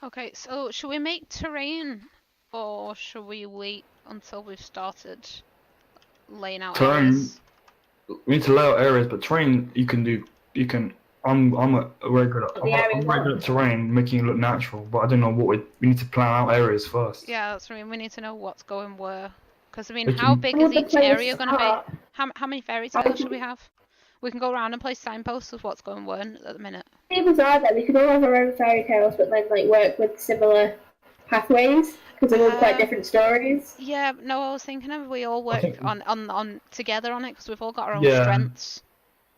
Okay, so should we make terrain, or should we wait until we've started laying out Terrain. areas? We need to lay out areas, but terrain you can do. You can. I'm very good at. I'm very good at terrain, making it look natural. But I don't know what we need to plan out areas first. Yeah, that's what I mean. We need to know what's going where. Because, I mean, We how can- big is each area going to be? How many fairy tales should we have? We can go around and place signposts of what's going where at the minute. Tables are that we could all have our own fairy tales, but then like work with similar pathways because they're all quite different stories. Yeah, no, I was thinking of we all work on together on it because we've all got our own Yeah. strengths.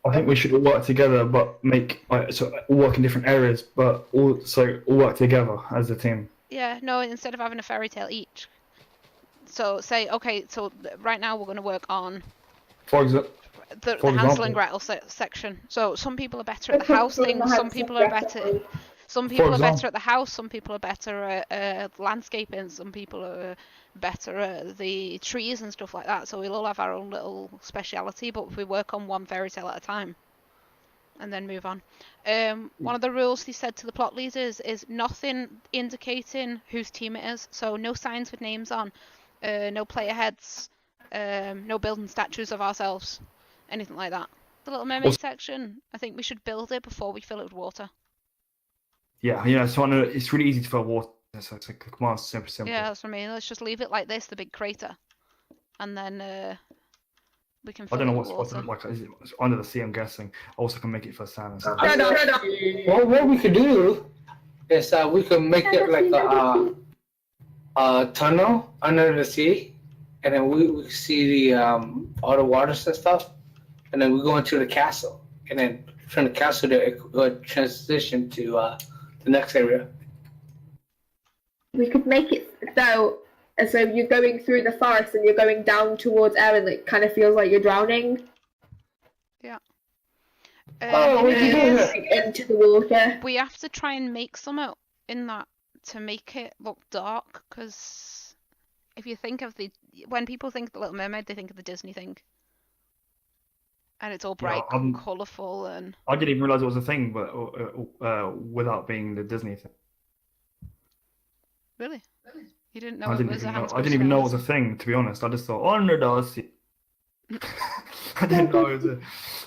I think we should all work together, but make so all work in different areas, but all work together as a team. Yeah, no, instead of having a fairy tale each. So say, okay, so right now we're going to work on For example, the Hansel and Gretel section. So some people are better at the house thing, some people are better. Some people are better at the house, some people are better at landscaping, some people are better at the trees and stuff like that. So we'll all have our own little speciality, but we work on one fairy tale at a time and then move on. One of the rules he said to the plot leaders is nothing indicating whose team it is. So no signs with names on, no player heads, no building statues of ourselves, anything like that. The Little Mermaid section, I think we should build it before we fill it with water. Yeah, so I know it's really easy to fill water. So it's like command super simple. Yeah, that's what I mean. Let's just leave it like this, the big crater, and then we can fill I don't know it with what's water. like. Is it under the sea? I'm guessing. Also, can make it for sand and stuff. Well, what we could do is we could make it like a tunnel under the sea, and then we see the all the waters and stuff, and then we go into the castle, and then from the castle there it would transition to the next area. We could make it so you're going through the forest and you're going down towards air and it kind of feels like you're drowning. Yeah. We can do that. Into the water. We have to try and make some in that to make it look dark, because if you think of when people think of the Little Mermaid, they think of the Disney thing. And it's all bright and colourful and... I didn't even realise it was a thing, but without being the Disney thing. Really? You didn't know it was a Hans I didn't even know it was a thing, to be honest. I just thought, under the sea. I didn't know it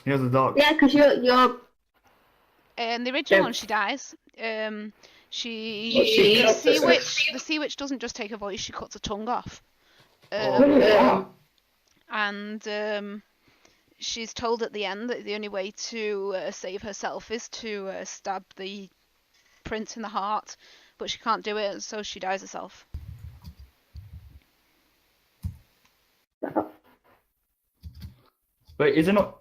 was a dark. Yeah, because you're... In the original one, she dies. The sea witch doesn't just take her voice; she cuts her tongue off. And she's told at the end that the only way to save herself is to stab the prince in the heart, but she can't do it, so she dies herself. But is it not?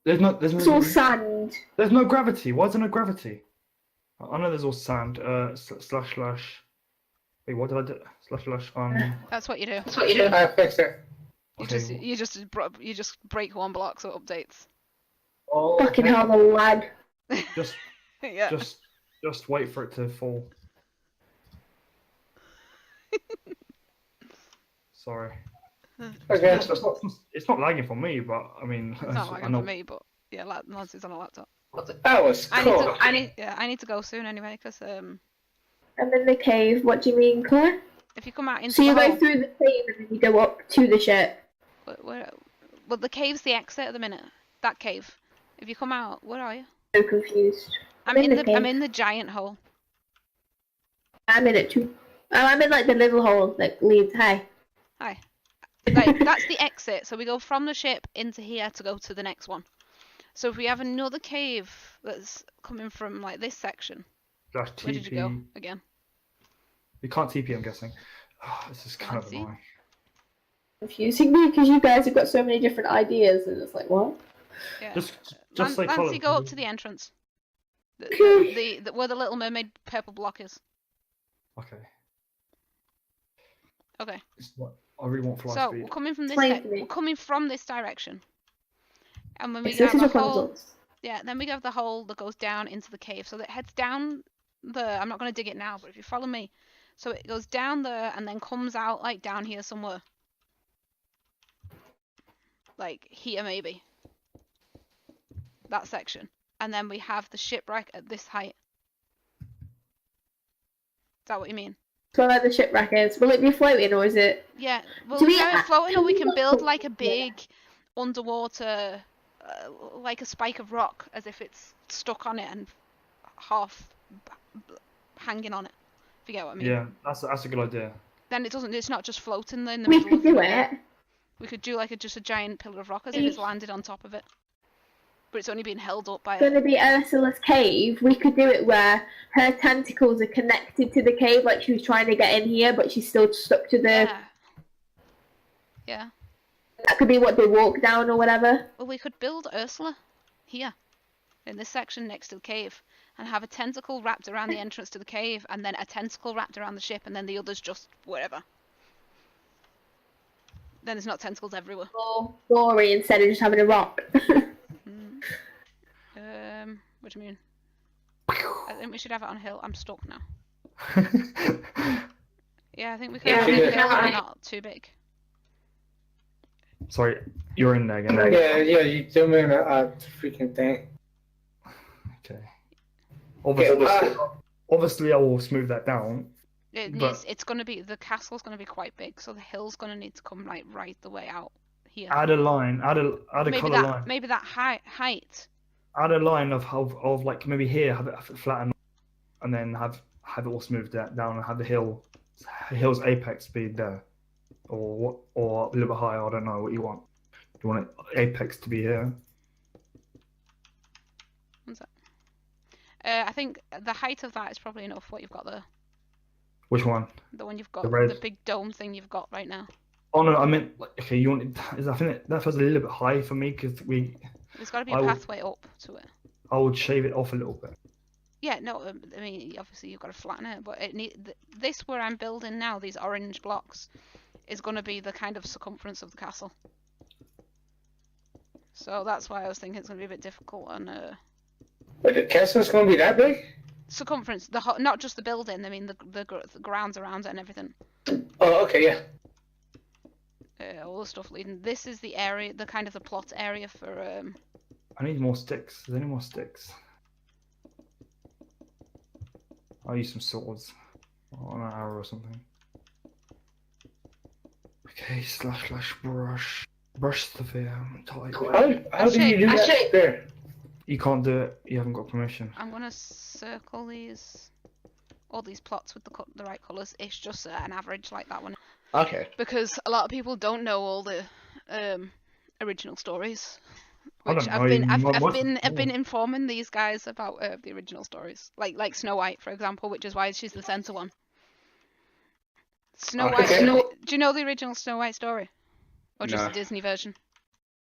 There's no. It's all sand. There's no gravity. Why is there no gravity? I know there's all sand. Slash. Wait, what did I do? Slash. That's what you do. I fixed it. You just break one block so it updates. Oh, Fucking hell, the lag. Just. Yeah. Just wait for it to fall. Sorry. Okay. It's not lagging for me, but I mean. It's not lagging for me, but yeah, Lance is on a laptop. That was cool. I need to go soon anyway, because I'm in the cave. What do you mean, Claire? if you come out into So you the go hole, through the cave and then you go up to the ship. well, the cave's the exit at the minute. That cave. If you come out, where are you? So confused. I'm in the giant hole. I'm in it too. Oh, I'm in like the little hole that leads. Hi. Like, that's the exit. So we go from the ship into here to go to the next one. So if we have another cave that's coming from like this section, where did you go again? You can't TP, I'm guessing. Oh, this is kind of annoying. Confusing me because you guys have got so many different ideas and it's like what? Yeah. Just say Lancey, go up to the entrance. Where the Little Mermaid purple block is. Okay. Okay. I really want fly So speed. we're coming from this. We're coming from this direction. And when we This have is the a hole, puzzle. yeah, then we have the hole that goes down into the cave. So that heads down the. I'm not going to dig it now, but if you follow me, so it goes down there and then comes out like down here somewhere, like here maybe. That section, and then we have the shipwreck at this height. that what you mean? So where the shipwreck is. Will it be floating or is it? Yeah. Well, Do we we- can have it floating, or we can build like a big underwater, like a spike of rock, as if it's stuck on it and half hanging on it. If you get what I mean. Yeah, that's a good idea. Then it doesn't. It's not just floating in the We middle. could of do the it. We could do like just a giant pillar of rock as if it's landed on top of it, but it's only being held up by It's going to be Ursula's cave. We could do it where her tentacles are connected to the cave, like she was trying to get in here, but she's still stuck to the. Yeah. Yeah. That could be what they walk down or whatever. Well, we could build Ursula here, in this section next to the cave, and have a tentacle wrapped around the entrance to the cave, and then a tentacle wrapped around the ship, and then the others just wherever. Then there's not tentacles everywhere. More gory instead of just having a rock. What do you mean? I think we should have it on a hill. I'm stuck now. Yeah, I think we could have it on a hill and not too big. Sorry, you're in there again. Yeah, you zoom in a freaking thing. Okay. Obviously, I will smooth that down. It's going to be, the castle's going to be quite big, so the hill's going to need to come like right the way out here. Add a line. Add a color line. Maybe that height. Add a line of like maybe here, have it flatten, and then have it all smoothed down, and have the hill's apex be there, or a little bit higher. I don't know what you want. You want it apex to be here. What's that? I think the height of that is probably enough. What you've got there. Which one? The one you've got. The red. The big dome thing you've got right now. Oh no, I meant like, okay. You want? I think that feels a little bit high for me because There's got to be a pathway up to it. I would shave it off a little bit. Yeah, no, I mean, obviously you've got to flatten it, but this where I'm building now, these orange blocks, is going to be the kind of circumference of the castle. So that's why I was thinking it's going to be a bit difficult on But the castle's going to be that big? circumference, not just the building, I mean the grounds around it and everything. Oh, okay, yeah. All the stuff leading. This is the area, the kind of the plot area for. I need more sticks. Is there any more sticks? I'll use some swords or an arrow or something. Okay, brush the fear. How do you do that there? You can't do it. You haven't got permission. I'm gonna circle all these plots with the right colours. It's just an average like that one. Okay. Because a lot of people don't know all the original stories, which I've been informing these guys about the original stories, like Snow White, for example, which is why she's the centre one. Snow White. Do you know the original Snow White story, or just the Disney version?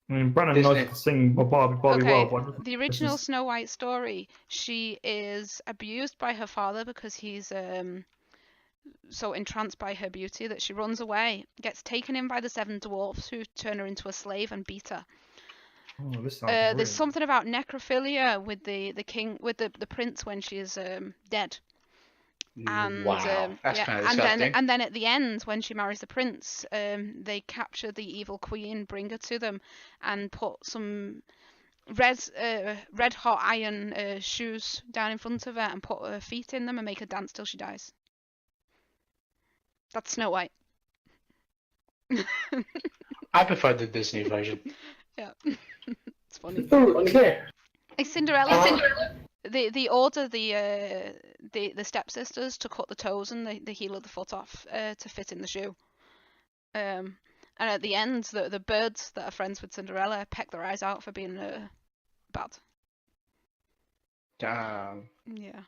I mean, Brandon knows to sing Barbie well. But the original Snow White story, she is abused by her father because he's so entranced by her beauty that she runs away, gets taken in by the 7 dwarfs who turn her into a slave and beat her. Oh, this There's something about necrophilia with the king, with the prince when she is dead. And wow, that's kind of disgusting. And then at the end, when she marries the prince, they capture the evil queen, bring her to them, and put some red hot iron shoes down in front of her and put her feet in them and make her dance till she dies. That's Snow White. I prefer the Disney version. Yeah, it's funny. Oh, okay. Like Cinderella. They order the stepsisters to cut the toes and the heel of the foot off to fit in the shoe. And at the end, the birds that are friends with Cinderella peck their eyes out for being bad. Damn. Yeah.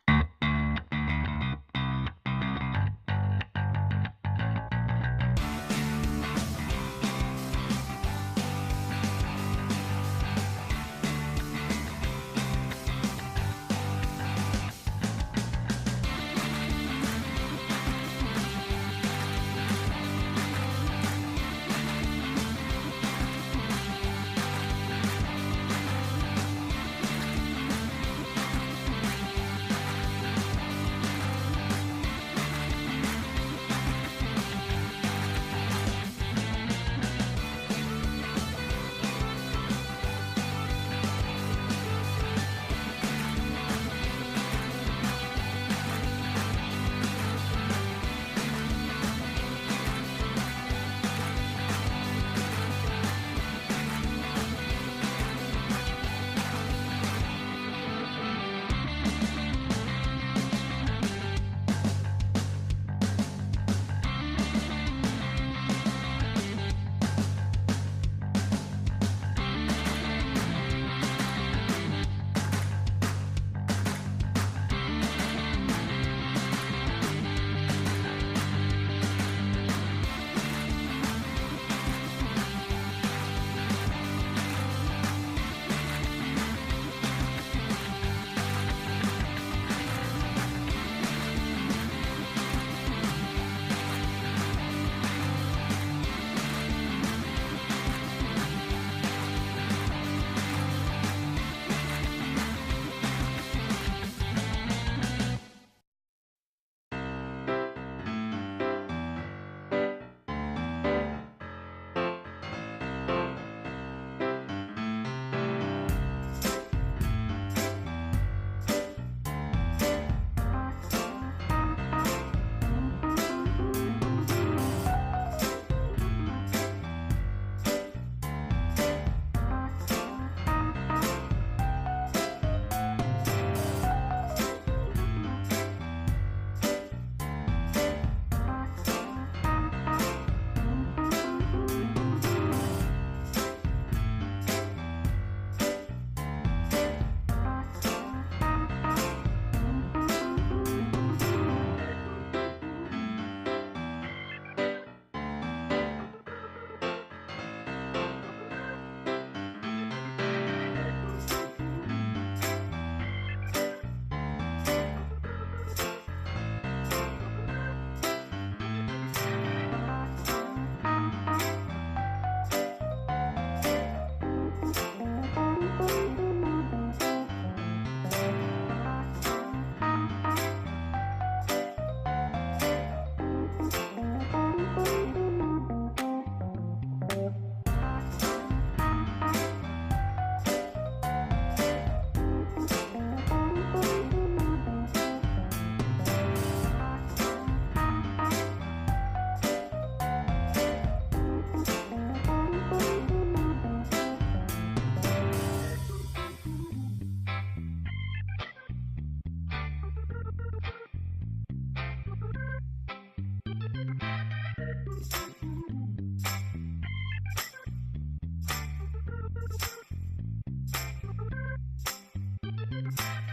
Bye.